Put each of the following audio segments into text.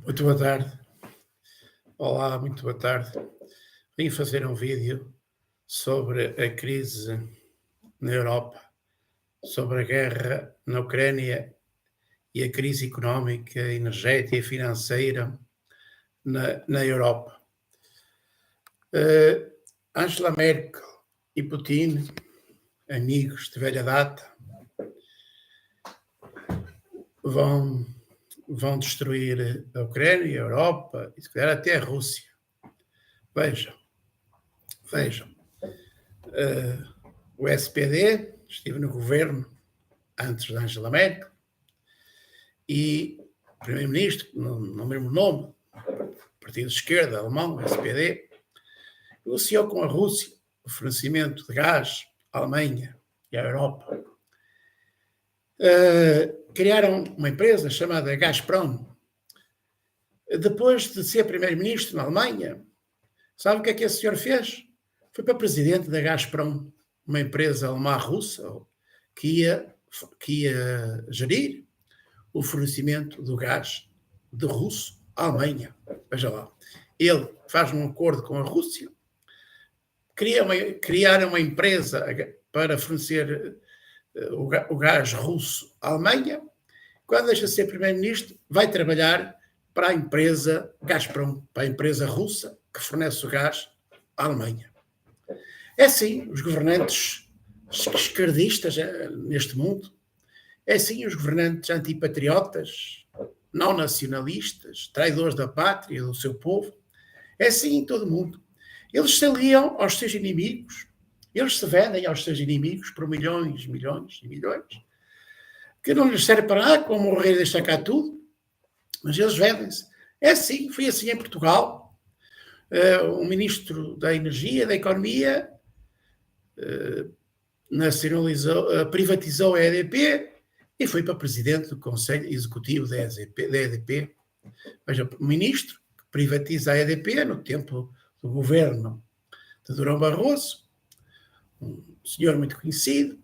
Muito boa tarde. Olá, muito boa tarde. Vim fazer um vídeo sobre a crise na Europa, sobre a guerra na Ucrânia e a crise económica, energética e financeira na Europa. Angela Merkel e Putin, amigos de velha data, vão destruir a Ucrânia, a Europa e se calhar até a Rússia. Vejam. O SPD estive no governo antes de Angela Merkel e o primeiro-ministro, no mesmo nome, Partido de Esquerda alemão, SPD, negociou com a Rússia o fornecimento de gás à Alemanha e à Europa. Criaram uma empresa chamada Gazprom. Depois de ser primeiro-ministro na Alemanha, sabe o que é que esse senhor fez? Foi para presidente da Gazprom, uma empresa alemã-russa que ia gerir o fornecimento do gás de russo à Alemanha. Veja lá. Ele faz um acordo com a Rússia, criar uma empresa para fornecer o gás russo à Alemanha. Quando deixa de ser primeiro-ministro, vai trabalhar para a empresa Gazprom, para a empresa russa que fornece o gás à Alemanha. É assim os governantes esquerdistas neste mundo, é assim os governantes antipatriotas, não nacionalistas, traidores da pátria e do seu povo, é assim em todo o mundo. Eles se aliam aos seus inimigos, eles se vendem aos seus inimigos por milhões e milhões, que não lhes serve para nada, como morrer e deixar cá tudo, mas eles vendem-se. É assim, foi assim em Portugal. O ministro da Energia, da Economia, privatizou a EDP e foi para presidente do Conselho Executivo da EDP. Veja, o ministro que privatiza a EDP no tempo do governo de Durão Barroso, um senhor muito conhecido,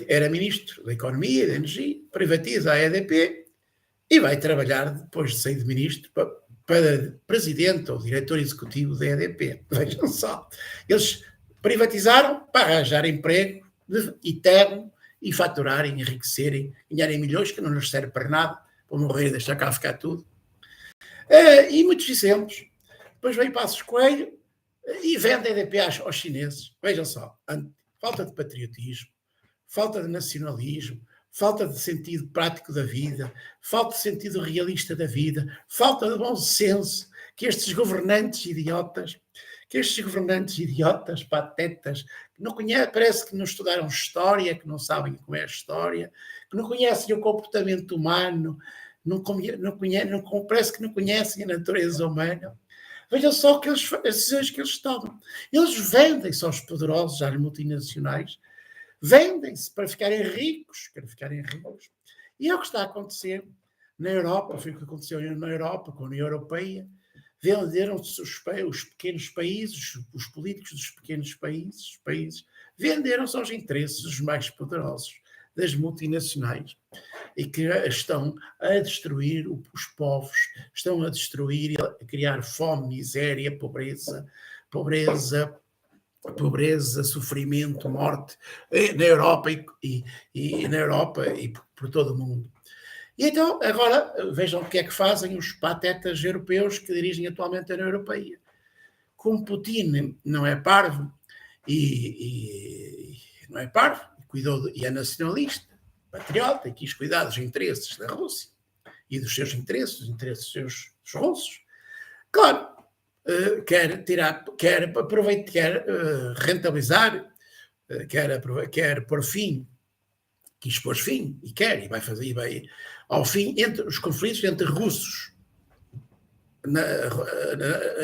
era ministro da Economia e da Energia, privatiza a EDP e vai trabalhar, depois de sair de ministro, para presidente ou diretor executivo da EDP. Vejam só, eles privatizaram para arranjar emprego eterno e faturarem, enriquecerem, ganharem milhões que não lhes serve para nada, para morrer e deixar cá ficar tudo. E muitos exemplos. Depois vem Passos Coelho e vende a EDP aos chineses. Vejam só, falta de patriotismo, falta de nacionalismo, falta de sentido prático da vida, falta de sentido realista da vida, falta de bom senso que estes governantes idiotas, patetas, que não conhecem, parece que não estudaram história, que não sabem como é a história, que não conhecem o comportamento humano, parece que não conhecem a natureza humana. Vejam só as decisões que eles tomam. Eles vendem-se aos poderosos, às multinacionais, vendem-se para ficarem ricos, E é o que está a acontecer na Europa, foi o que aconteceu na Europa, com a União Europeia. Venderam-se os pequenos países, os políticos dos pequenos países, venderam-se aos interesses dos mais poderosos, das multinacionais, e que estão a destruir os povos, estão a destruir e a criar fome, miséria, pobreza, sofrimento, morte na Europa e na Europa e por todo o mundo. E então, agora, vejam o que é que fazem os patetas europeus que dirigem atualmente a União Europeia. Como Putin não é parvo e é nacionalista, patriota, e quis cuidar dos interesses da Rússia e dos seus interesses, dos interesses dos russos, claro, quer aproveitar, quer rentabilizar, quer pôr fim, quis pôr fim, e vai fazer, ao fim, entre os conflitos entre russos,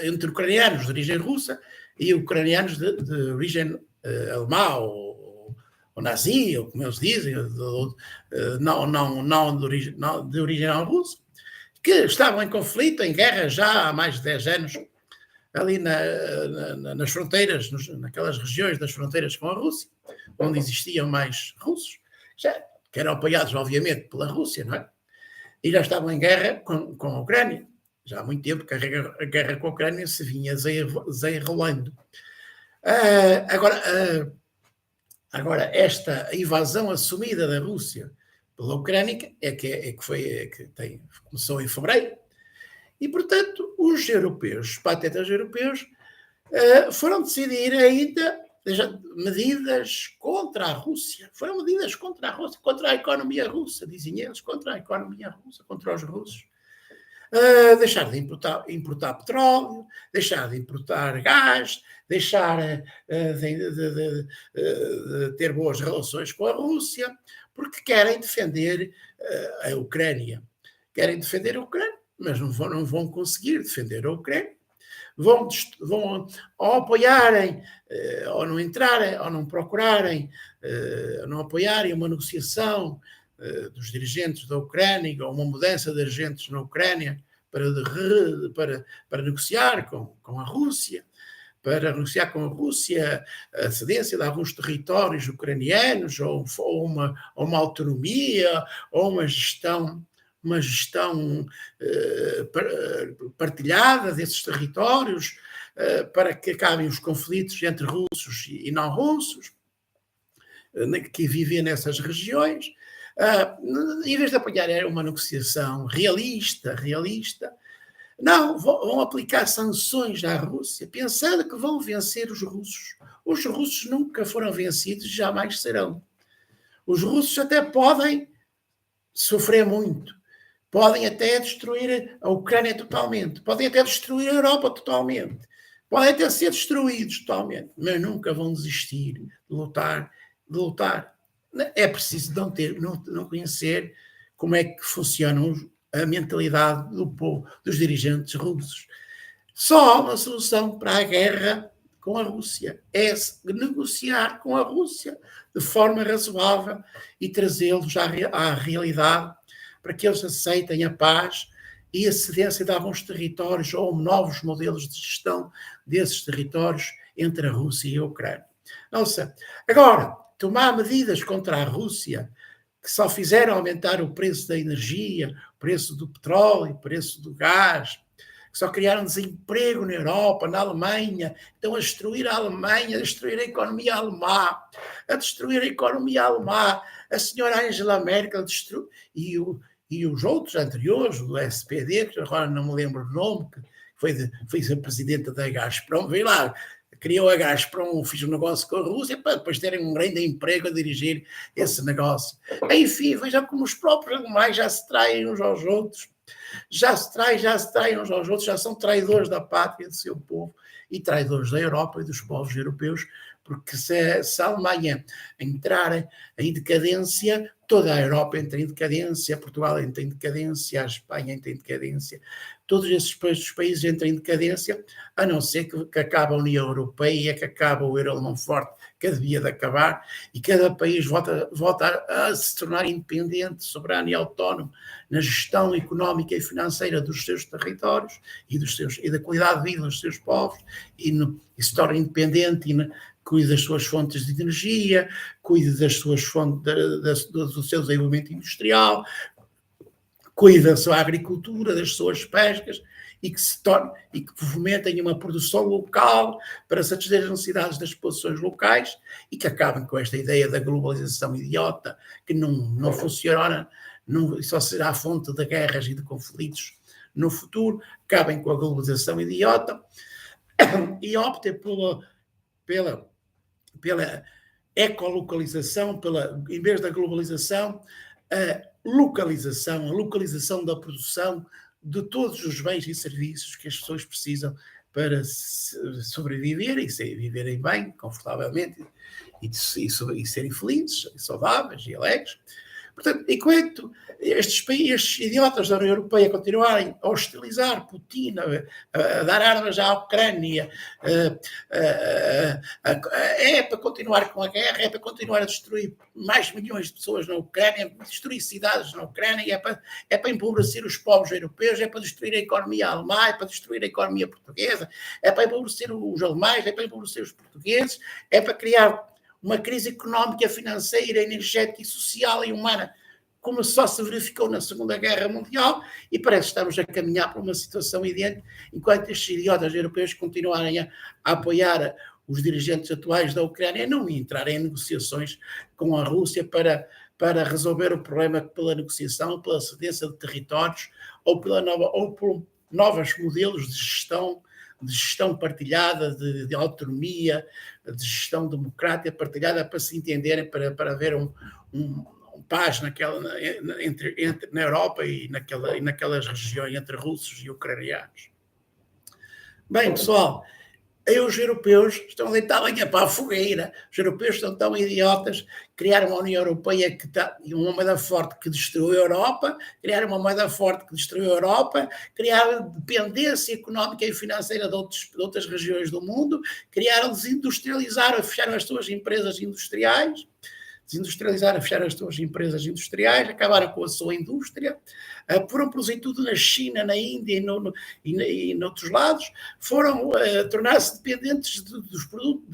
entre ucranianos de origem russa e ucranianos de origem alemã ou nazi, ou como eles dizem, não de origem não russa, que estavam em conflito, em guerra já há mais de 10 anos, ali nas fronteiras, naquelas regiões das fronteiras com a Rússia, onde existiam mais russos, que eram apoiados, obviamente, pela Rússia, não é? e já estavam em guerra com a Ucrânia. Já há muito tempo que a guerra com a Ucrânia se vinha desenrolando. Agora, esta invasão assumida da Rússia pela Ucrânia começou em fevereiro, e, portanto, os europeus, os patetas europeus, foram decidir ainda medidas contra a Rússia. Foram medidas contra a Rússia, contra a economia russa, dizem eles, contra a economia russa, contra os russos. Deixar de importar petróleo, deixar de importar gás, deixar de ter boas relações com a Rússia, porque querem defender a Ucrânia. Querem defender a Ucrânia, mas não vão conseguir defender a Ucrânia. Vão ao apoiarem, ou não entrarem, ou não procurarem, não apoiarem uma negociação dos dirigentes da Ucrânia, ou uma mudança de dirigentes na Ucrânia para negociar com a Rússia, a cedência de alguns territórios ucranianos, ou uma autonomia, ou uma gestão partilhada desses territórios, para que acabem os conflitos entre russos e não russos que vivem nessas regiões. Em vez de apoiar uma negociação realista, não, vão aplicar sanções à Rússia, pensando que vão vencer os russos. Os russos nunca foram vencidos, jamais serão. Os russos até podem sofrer muito, podem até destruir a Ucrânia totalmente, podem até destruir a Europa totalmente, podem até ser destruídos totalmente, mas nunca vão desistir de lutar. É preciso não conhecer como é que funciona a mentalidade do povo, dos dirigentes russos. Só há uma solução para a guerra com a Rússia, é negociar com a Rússia de forma razoável e trazê-los à realidade, para que eles aceitem a paz e a cedência de alguns territórios ou novos modelos de gestão desses territórios entre a Rússia e a Ucrânia. Nossa, agora, tomar medidas contra a Rússia que só fizeram aumentar o preço da energia, o preço do petróleo, o preço do gás, que só criaram desemprego na Europa, na Alemanha, estão a destruir a Alemanha, a destruir a economia alemã, a senhora Angela Merkel e os outros anteriores, do SPD, que agora não me lembro o nome, que foi a presidenta da Gazprom, veio lá, criou a Gazprom, fez um negócio com a Rússia para depois terem um grande emprego a dirigir esse negócio. Enfim, vejam como os próprios alemães já se traem uns aos outros, já se traem uns aos outros, já são traidores da pátria, do seu povo, e traidores da Europa e dos povos europeus, porque se a Alemanha entrar em decadência, toda a Europa entra em decadência, Portugal entra em decadência, a Espanha entra em decadência, todos esses países entram em decadência, a não ser que acabe a União Europeia, que acabe o euro alemão forte, que devia de acabar, e cada país volta a se tornar independente, soberano e autónomo na gestão económica e financeira dos seus territórios e da qualidade de vida dos seus povos, e se torna independente cuide das suas fontes de energia, cuide das suas fontes do seu desenvolvimento industrial, cuide da sua agricultura, das suas pescas, e que fomentem uma produção local para satisfazer as necessidades das populações locais, e que acabem com esta ideia da globalização idiota, que não funciona, só será a fonte de guerras e de conflitos no futuro. Acabem com a globalização idiota e optem pela ecolocalização, em vez da globalização, a localização da produção de todos os bens e serviços que as pessoas precisam para sobreviver e viverem bem, confortavelmente, e serem felizes, saudáveis e alegres. Portanto, enquanto estes idiotas da União Europeia continuarem a hostilizar Putin, a dar armas à Ucrânia, é para continuar com a guerra, é para continuar a destruir mais milhões de pessoas na Ucrânia, destruir cidades na Ucrânia, é para empobrecer os povos europeus, é para destruir a economia alemã, é para destruir a economia portuguesa, é para empobrecer os alemães, é para empobrecer os portugueses, é para criar uma crise económica, financeira, energética e social e humana como só se verificou na Segunda Guerra Mundial, e parece que estamos a caminhar para uma situação idêntica, enquanto estes idiotas europeus continuarem a apoiar os dirigentes atuais da Ucrânia, não entrarem em negociações com a Rússia para resolver o problema pela negociação, pela cedência de territórios ou por novos modelos de gestão partilhada, de autonomia, de gestão democrática partilhada, para se entenderem, para haver um paz na Europa e naquelas regiões entre russos e ucranianos. Bem, pessoal, aí os europeus estão a deitar lenha para a fogueira. Os europeus são tão idiotas, criaram uma União Europeia uma moeda forte que destruiu a Europa, criaram uma moeda forte que destruiu a Europa, criaram dependência económica e financeira de outras regiões do mundo, desindustrializaram, fecharam as suas empresas industriais, fecharam as suas empresas industriais, acabaram com a sua indústria, foram produzir tudo na China, na Índia e noutros lados, foram tornar-se dependentes dos produtos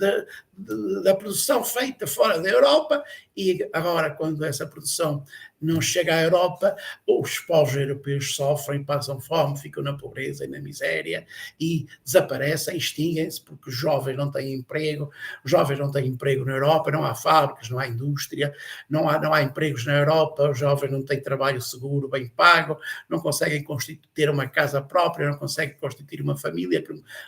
da produção feita fora da Europa, e agora, quando essa produção não chega à Europa, os povos europeus sofrem, passam fome, ficam na pobreza e na miséria e desaparecem, extinguem-se, porque os jovens não têm emprego, na Europa, não há fábricas, não há indústria, não há empregos na Europa, os jovens não têm trabalho seguro, bem pago, não conseguem ter uma casa própria, não conseguem constituir uma família,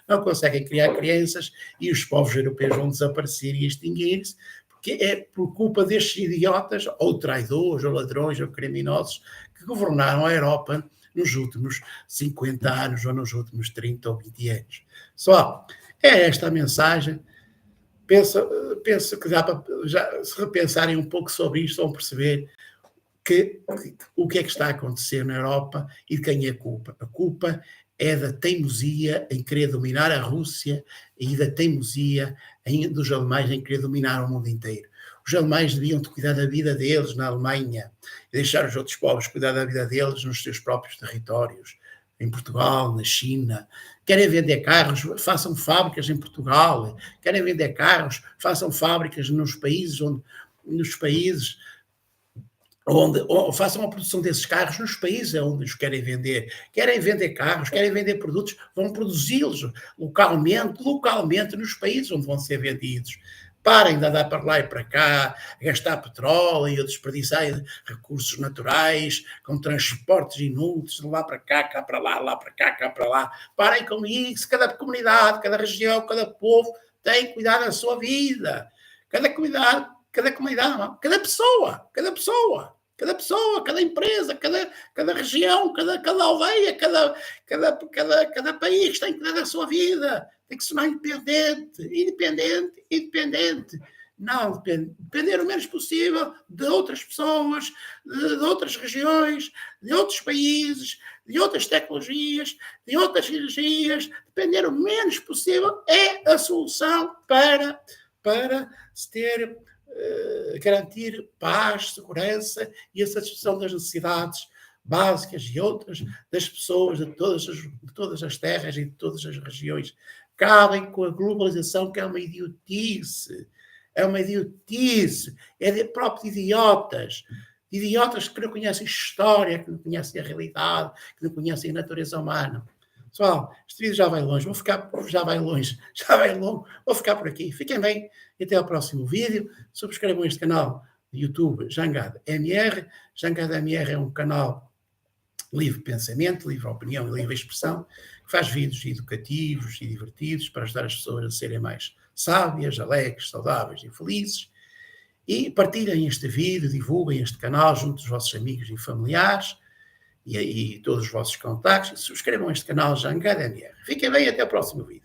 não conseguem criar crianças, e os povos europeus vão desaparecer e extinguir-se, que é por culpa destes idiotas, ou traidores, ou ladrões, ou criminosos, que governaram a Europa nos últimos 50 anos, ou nos últimos 30 ou 20 anos. Só, é esta a mensagem. Penso que dá para, se repensarem um pouco sobre isto, vão perceber o que é que está a acontecer na Europa e de quem é a culpa. A culpa é da teimosia em querer dominar a Rússia e da teimosia dos alemães em querer dominar o mundo inteiro. Os alemães deviam cuidar da vida deles na Alemanha e deixar os outros povos cuidar da vida deles nos seus próprios territórios, em Portugal, na China. Querem vender carros, façam fábricas em Portugal. Querem vender carros, façam fábricas nos países ou façam a produção desses carros nos países onde os querem vender carros, querem vender produtos, vão produzi-los localmente nos países onde vão ser vendidos. Parem de andar para lá e para cá, gastar petróleo, a desperdiçar recursos naturais, com transportes inúteis, de lá para cá para lá para cá para lá. Parem com isso. Cada comunidade, cada região, cada povo tem que cuidar da sua vida. Cada comunidade, cada pessoa, cada empresa, cada região, cada aldeia, cada país tem que cuidar da sua vida, tem que se tornar independente. Não, depender o menos possível de outras pessoas, de outras regiões, de outros países, de outras tecnologias, de outras energias. Depender o menos possível é a solução para se ter, garantir paz, segurança e a satisfação das necessidades básicas e outras das pessoas de todas as terras e de todas as regiões. Acabem com a globalização, que é uma idiotice. É próprio de idiotas que não conhecem história, que não conhecem a realidade, que não conhecem a natureza humana. Pessoal, este vídeo já vai longe, vou ficar por aqui. Fiquem bem e até ao próximo vídeo. Subscrevam este canal do YouTube Jangada MR. Jangada MR é um canal livre pensamento, livre opinião e livre expressão, que faz vídeos educativos e divertidos para ajudar as pessoas a serem mais sábias, alegres, saudáveis e felizes. E partilhem este vídeo, divulguem este canal junto dos vossos amigos e familiares e todos os vossos contactos. E subscrevam este canal Jangada MR. Fiquem bem e até o próximo vídeo.